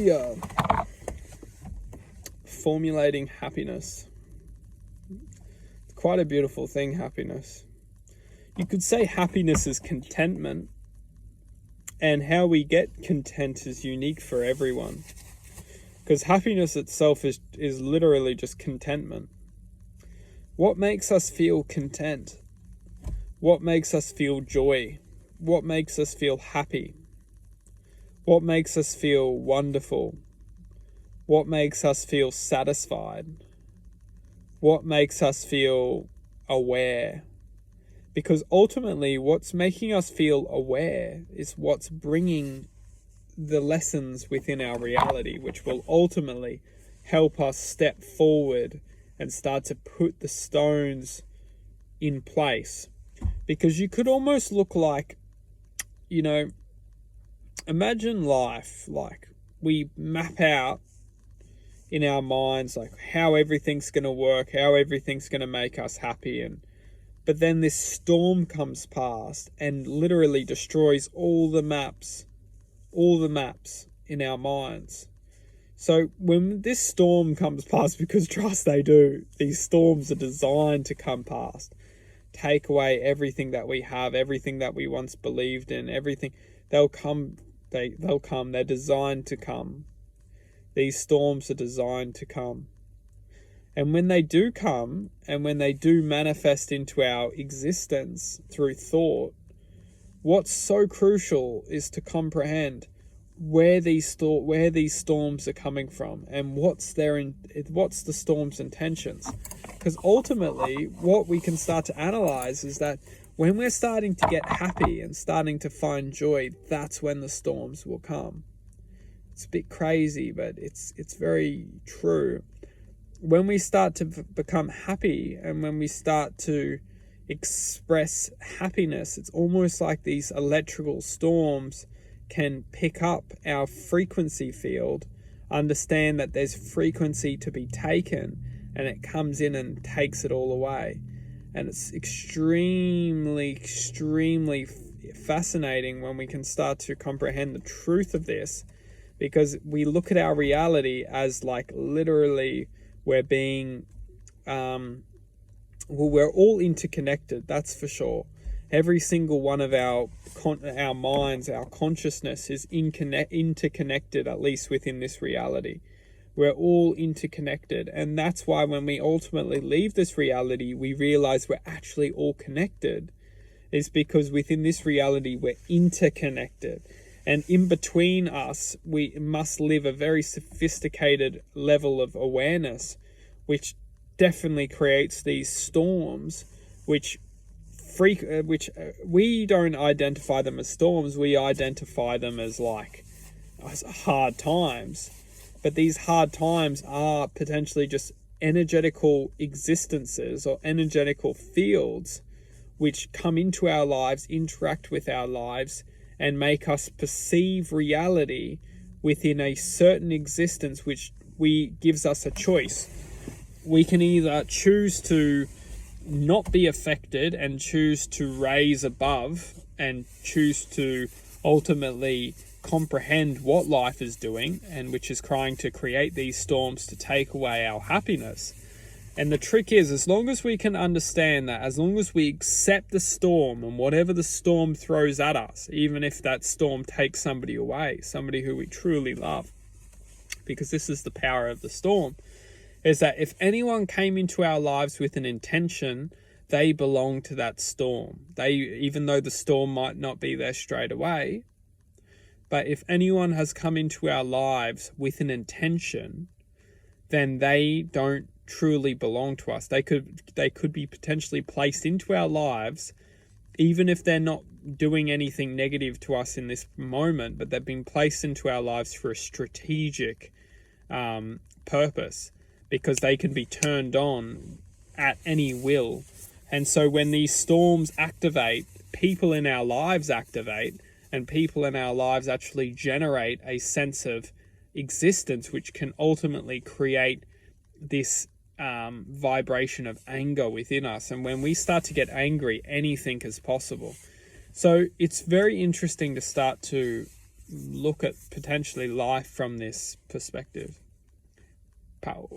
Yeah. Formulating happiness. It's quite a beautiful thing, happiness. You could say happiness is contentment, and how we get content is unique for everyone. Because happiness itself is literally just contentment. What makes us feel content? What makes us feel joy? What makes us feel happy? What makes us feel wonderful? What makes us feel satisfied? What makes us feel aware? Because ultimately, what's making us feel aware is what's bringing the lessons within our reality, which will ultimately help us step forward and start to put the stones in place. Because you could almost look like, imagine life, like we map out in our minds like how everything's going to work, how everything's going to make us happy, but then this storm comes past and literally destroys all the maps in our minds. So when this storm comes past, because trust they do, these storms are designed to come past, take away everything that we have, everything that we once believed in, everything. They'll come, they're designed to come. These storms are designed to come. And when they do come, and when they do manifest into our existence through thought, what's so crucial is to comprehend where these storms are coming from, and what's the storm's intentions. Because ultimately, what we can start to analyze is that when we're starting to get happy and starting to find joy, that's when the storms will come. It's a bit crazy, but it's very true. When we start to become happy, and when we start to express happiness, it's almost like these electrical storms can pick up our frequency field, understand that there's frequency to be taken, and it comes in and takes it all away. And it's extremely fascinating when we can start to comprehend the truth of this, because we look at our reality as like literally we're being, we're all interconnected, that's for sure. Every single one of our minds, our consciousness is interconnected, at least within this reality. We're all interconnected. And that's why when we ultimately leave this reality, we realize we're actually all connected. It's because within this reality, we're interconnected. And in between us, we must live a very sophisticated level of awareness, which definitely creates these storms, which we don't identify them as storms, we identify them as hard times. But these hard times are potentially just energetical existences or energetical fields which come into our lives, interact with our lives, and make us perceive reality within a certain existence which gives us a choice. We can either choose to not be affected and choose to raise above and choose to ultimately comprehend what life is doing, and which is trying to create these storms to take away our happiness. And the trick is, as long as we can understand that, as long as we accept the storm and whatever the storm throws at us, even if that storm takes somebody away, somebody who we truly love, because this is the power of the storm, is that if anyone came into our lives with an intention, they belong to that storm. Even though the storm might not be there straight away, but if anyone has come into our lives with an intention, then they don't truly belong to us. They could be potentially placed into our lives, even if they're not doing anything negative to us in this moment, but they've been placed into our lives for a strategic purpose, because they can be turned on at any will. And so when these storms activate, people in our lives activate, and people in our lives actually generate a sense of existence, which can ultimately create this vibration of anger within us. And when we start to get angry, anything is possible. So it's very interesting to start to look at potentially life from this perspective. Pow.